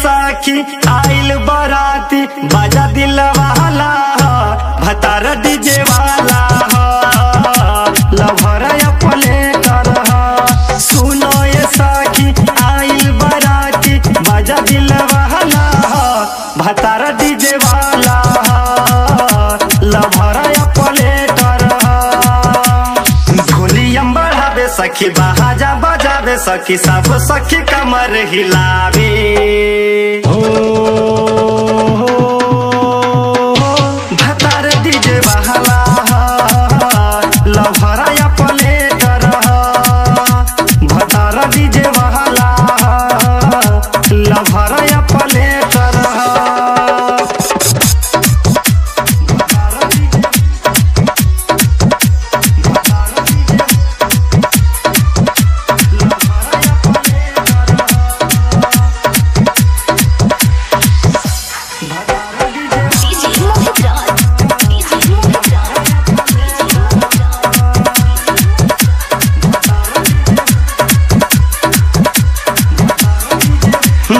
आइल बराती बाजा दिल वाला भतार डीजे वाला लभरा अपने कर सुनो ये साखी आइल बराती बाजा दिल वाला भतार डीजे वाला लभरा अपने कर ढोलियम बढ़ावे सखी बाजा बजावे सखी सब सखी कमर हिलावे भतार डीजे वाला लभरा अपने कर भतार डीजे वाला लभरा अपने कर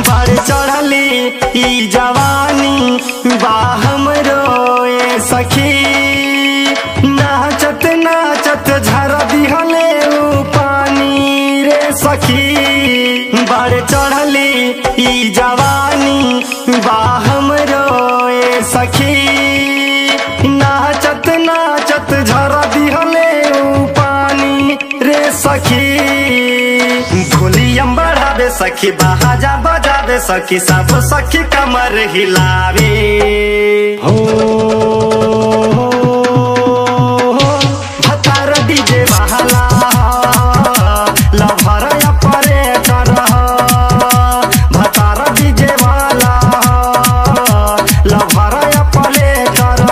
बार चढ़ली ई जवानी बाहम रोए सखी नाचत नाचत झर दिहले ऊ पानी रे सखी बार चढ़ली ई जवानी बाहम रोए सखी नाचत नाचत झर दिहले ऊ पानी रे सखी ढोलियम बढ़ावे सखी बाजा बजावे सखी सब सखी कमर हिलावे भतार डीजे वाला लभरा अपने कर भतार डीजे वाला लभरा अपने कर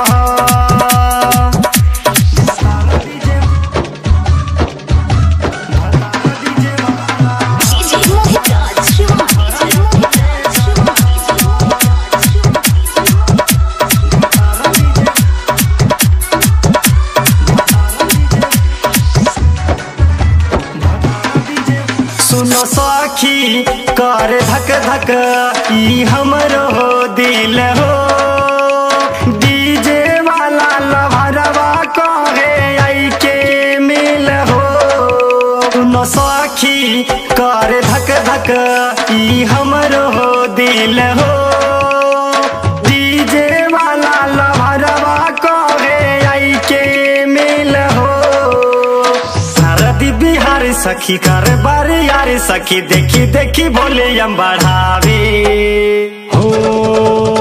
सुनो सखी कर धक धक ई हमरो दिल हो डीजे वाला लभरवा कहे आई के मिल हो सुनो सखी कर धक धक ई हमरो दिल हो डीजे वाला लभरवा कहे आई के मिल हो बिहारी सखी कर बारी यारी सखी देखी देखी बोले हम बढ़ावे हो।